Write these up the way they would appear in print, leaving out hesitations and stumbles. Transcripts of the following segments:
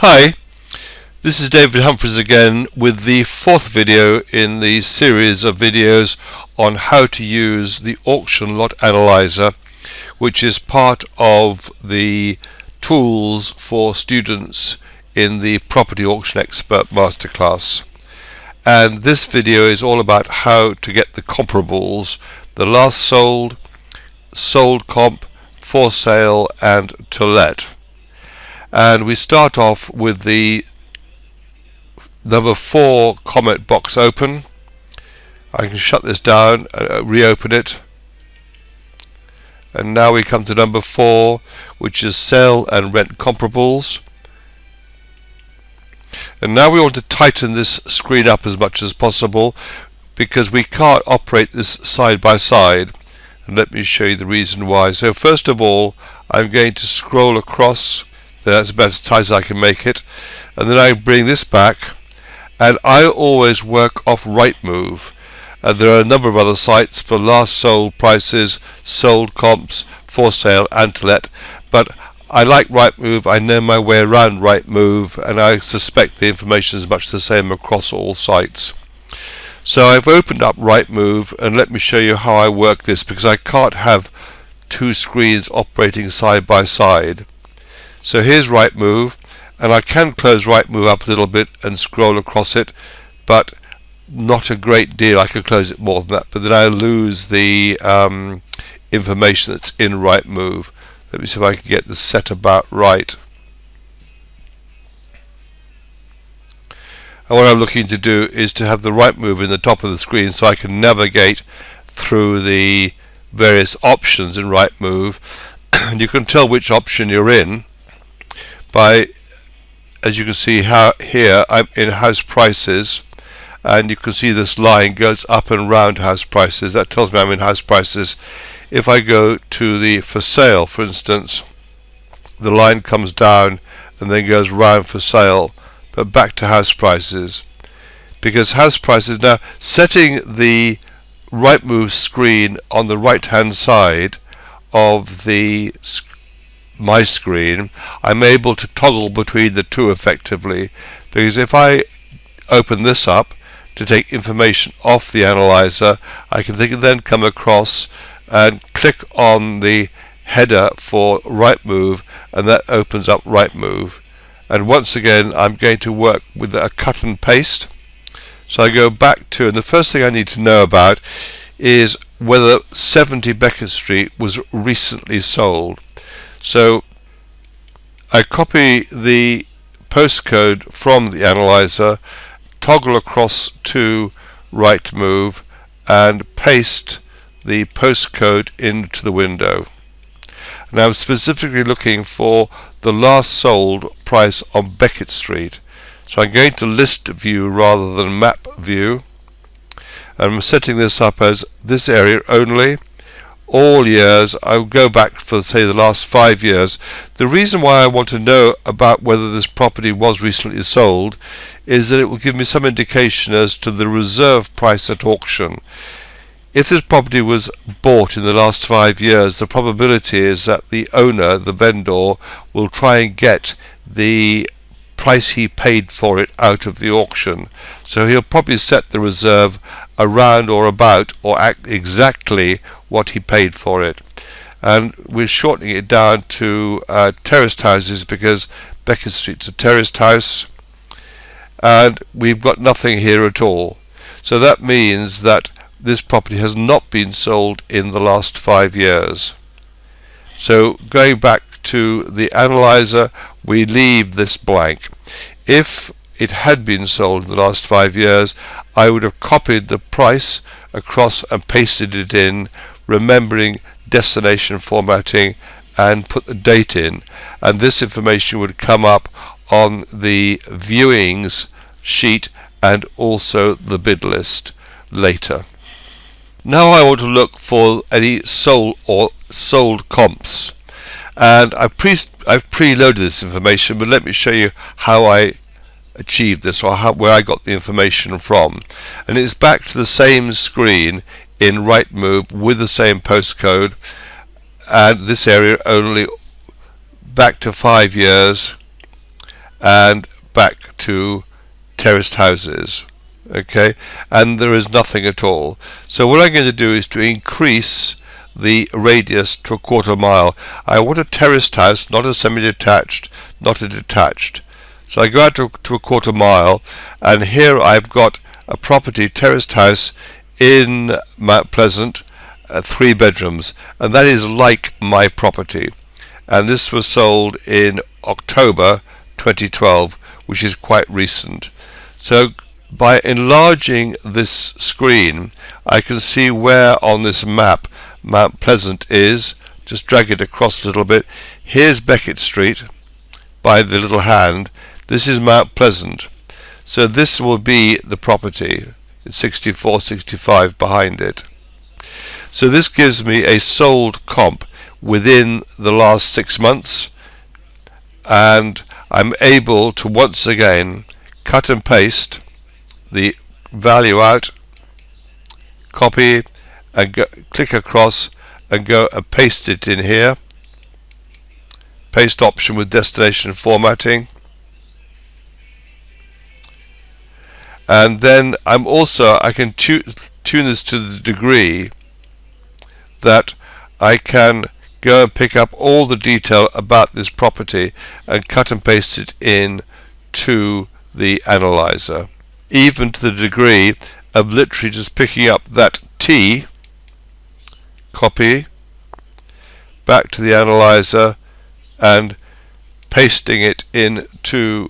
Hi, this is David Humphreys again with the fourth video in the series of videos on how to use the auction lot analyzer, which is part of the tools for students in the Property Auction Expert Masterclass. And this video is all about how to get the comparables, the last sold, sold comp, for sale and to let. And we start off with the number 4 comment box open. I can shut this down, reopen it, and now we come to number 4, which is sale and rent comparables. And now we want to tighten this screen up as much as possible because we can't operate this side by side, and let me show you the reason why. So first of all, I'm going to scroll across. That's about as tight as I can make it, and then I bring this back, and I always work off Rightmove. There are a number of other sites for last sold prices, sold comps, for sale and to let, but I like Rightmove. I know my way around Rightmove, and I suspect the information is much the same across all sites. So I've opened up Rightmove, and let me show you how I work this, because I can't have two screens operating side by side. So here's Rightmove, and I can close Rightmove up a little bit and scroll across it, but not a great deal. I could close it more than that, but then I lose the information that's in Rightmove. Let me see if I can get this set about right. And what I'm looking to do is to have the Rightmove in the top of the screen so I can navigate through the various options in Rightmove, and you can tell which option you're in by, as you can see here, I'm in house prices, and you can see this line goes up and round house prices. That tells me I'm in house prices. If I go to the for sale, for instance, the line comes down and then goes round for sale, but back to house prices, because house prices, now setting the Rightmove screen on the right hand side of the my screen, I'm able to toggle between the two effectively, because if I open this up to take information off the analyzer, I can then come across and click on the header for Rightmove, and that opens up Rightmove. And once again I'm going to work with a cut and paste. So I go back to, and the first thing I need to know about is whether 70 Beckett Street was recently sold. So I copy the postcode from the analyzer, toggle across to Rightmove, and paste the postcode into the window. Now I'm specifically looking for the last sold price on Beckett Street. So I'm going to list view rather than map view, and I'm setting this up as this area only. All years. I'll go back for, say, the last 5 years. The reason why I want to know about whether this property was recently sold is that it will give me some indication as to the reserve price at auction. If this property was bought in the last 5 years, the probability is that the owner, the vendor, will try and get the price he paid for it out of the auction. So he'll probably set the reserve around or about or exactly what he paid for it. And we're shortening it down to terraced houses because Beckett Street's a terraced house, and we've got nothing here at all. So that means that this property has not been sold in the last 5 years. So going back to the analyzer, we leave this blank. If it had been sold in the last 5 years, I would have copied the price across and pasted it in, remembering destination formatting, and put the date in, and this information would come up on the viewings sheet and also the bid list later. Now I want to look for any sold comps, and I've preloaded this information, but let me show you how I achieved this, or where I got the information from. And it's back to the same screen in Rightmove with the same postcode, and this area only back to 5 years, and back to terraced houses. Okay, and there is nothing at all. So what I'm going to do is to increase the radius to a quarter mile. I want a terraced house, not a semi-detached, not a detached. So I go out to a quarter mile, and here I've got a property, terraced house in Mount Pleasant, 3 bedrooms, and that is like my property. And this was sold in October 2012, which is quite recent. So by enlarging this screen, I can see where on this map Mount Pleasant is. Just drag it across a little bit. Here's Beckett Street by the little hand. This is Mount Pleasant. So this will be the property. It's 64, 65 behind it. So this gives me a sold comp within the last 6 months, and I'm able to once again cut and paste the value out, copy, and click across and go and paste it in here. Paste option with destination formatting. And then I can tune this to the degree that I can go and pick up all the detail about this property and cut and paste it in to the analyzer, even to the degree of literally just picking up that T, copy, back to the analyzer and pasting it into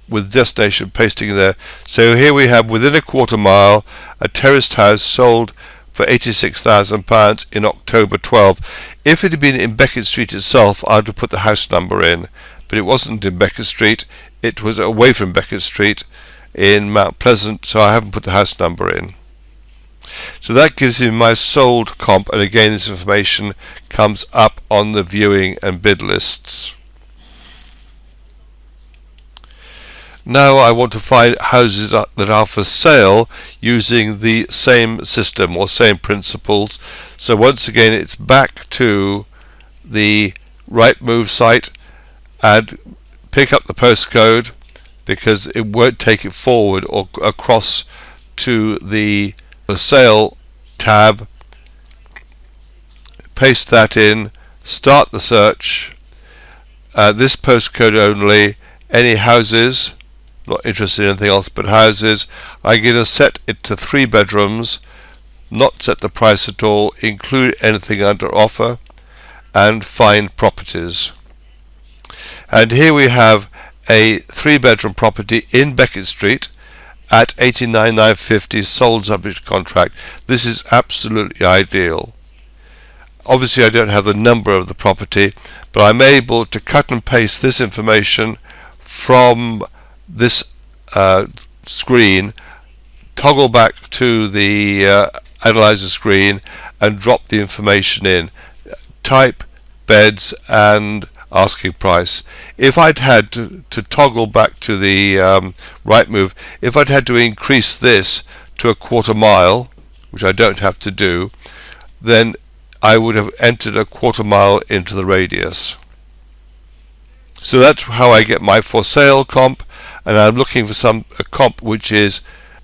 with destination pasting there. So here we have within a quarter mile a terraced house sold for £86,000 in October 12. If it had been in Beckett Street itself, I'd have put the house number in, but it wasn't in Beckett Street. It was away from Beckett Street in Mount Pleasant, so I haven't put the house number in. So that gives me my sold comp, and again this information comes up on the viewing and bid lists. Now I want to find houses that are for sale using the same system or same principles. So once again it's back to the Rightmove site and pick up the postcode, because it won't take it forward or across to the sale tab. Paste that in, start the search, this postcode only, any houses, not interested in anything else but houses. I'm going to set it to 3 bedrooms, not set the price at all, include anything under offer, and find properties. And here we have a 3-bedroom property in Beckett Street at 89,950 sold subject to contract. This is absolutely ideal. Obviously I don't have the number of the property, but I'm able to cut and paste this information from this screen, toggle back to the analyzer screen and drop the information in, type beds and asking price. If I'd had to toggle back to the Rightmove, if I'd had to increase this to a quarter mile, which I don't have to do, then I would have entered a quarter mile into the radius. So that's how I get my for sale comp, and I'm looking for a comp which is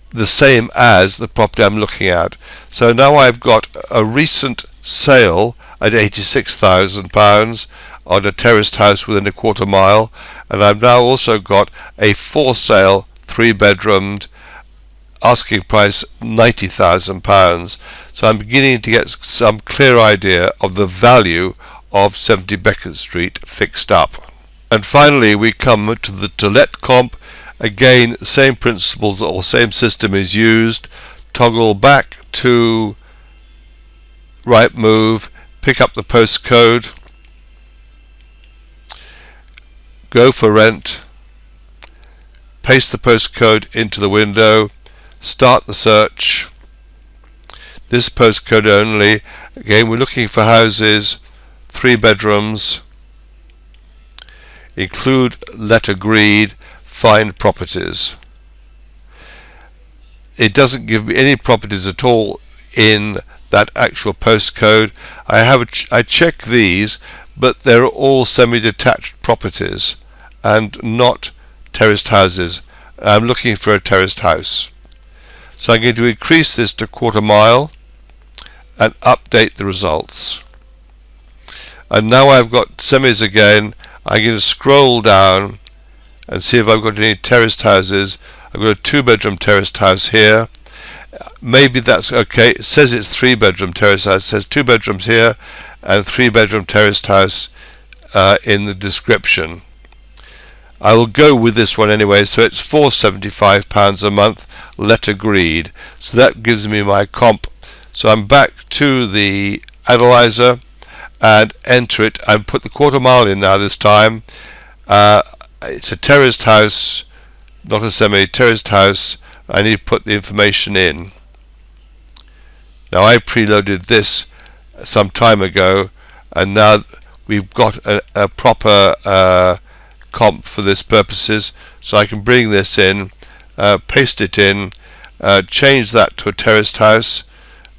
the same as the property I'm looking at. So now I've got a recent sale at £86,000 on a terraced house within a quarter mile, and I've now also got a for sale 3-bedroomed, asking price £90,000. So I'm beginning to get some clear idea of the value of 70 Beckett Street fixed up. And finally we come to the to let comp. Again, same principles or same system is used. Toggle back to Rightmove, pick up the postcode, go for rent, paste the postcode into the window, start the search. This postcode only. Again, we're looking for houses, 3 bedrooms, include let agreed, find properties. It doesn't give me any properties at all in that actual postcode. I check these, but they're all semi-detached properties and not terraced houses. I'm looking for a terraced house. So I'm going to increase this to 1/4 mile and update the results. And now I've got semis again. I'm going to scroll down and see if I've got any terraced houses. I've got a 2-bedroom terraced house here. Maybe that's okay. It says it's 3-bedroom terraced house. It says 2 bedrooms here and 3-bedroom terraced house in the description. I will go with this one anyway, so it's £475 a month. Let agreed. So that gives me my comp. So I'm back to the analyzer and enter it and put the 1/4 mile in now this time. It's a terraced house, not a semi-terraced house. I need to put the information in. Now I preloaded this some time ago, and now we've got a proper comp for this purposes, so I can bring this in, paste it in, change that to a terraced house.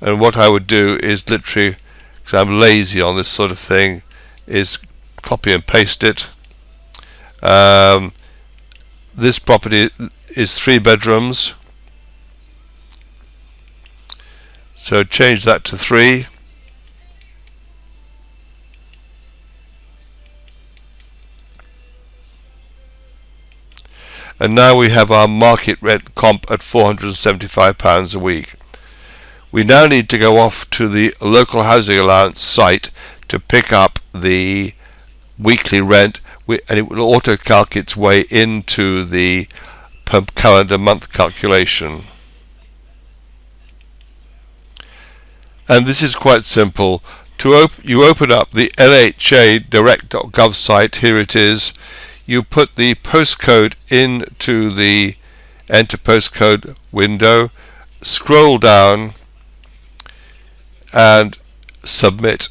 And what I would do is literally, because I'm lazy on this sort of thing, is copy and paste it. This property is 3 bedrooms, so change that to 3. And now we have our market rent comp at £475 a week. We now need to go off to the local housing allowance site to pick up the weekly rent, and it will auto-calc its way into the per calendar month calculation. And this is quite simple. You open up the LHA direct.gov site. Here it is. You put the postcode into the enter postcode window, scroll down and submit,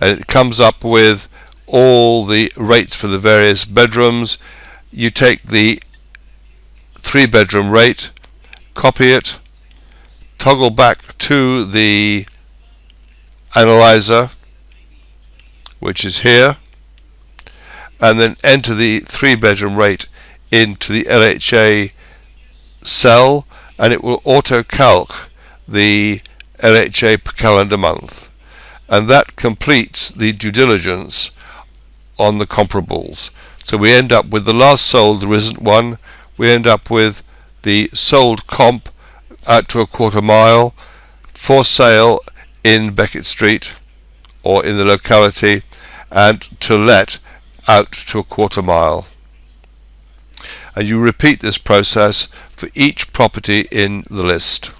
and it comes up with all the rates for the various bedrooms. You take the 3-bedroom rate, copy it, toggle back to the analyzer, which is here, and then enter the 3-bedroom rate into the LHA cell, and it will auto-calc the LHA per calendar month. And that completes the due diligence on the comparables. So we end up with the last sold, there isn't one. We end up with the sold comp out to a 1/4 mile, for sale in Beckett Street or in the locality, and to let out to a 1/4 mile. And you repeat this process for each property in the list.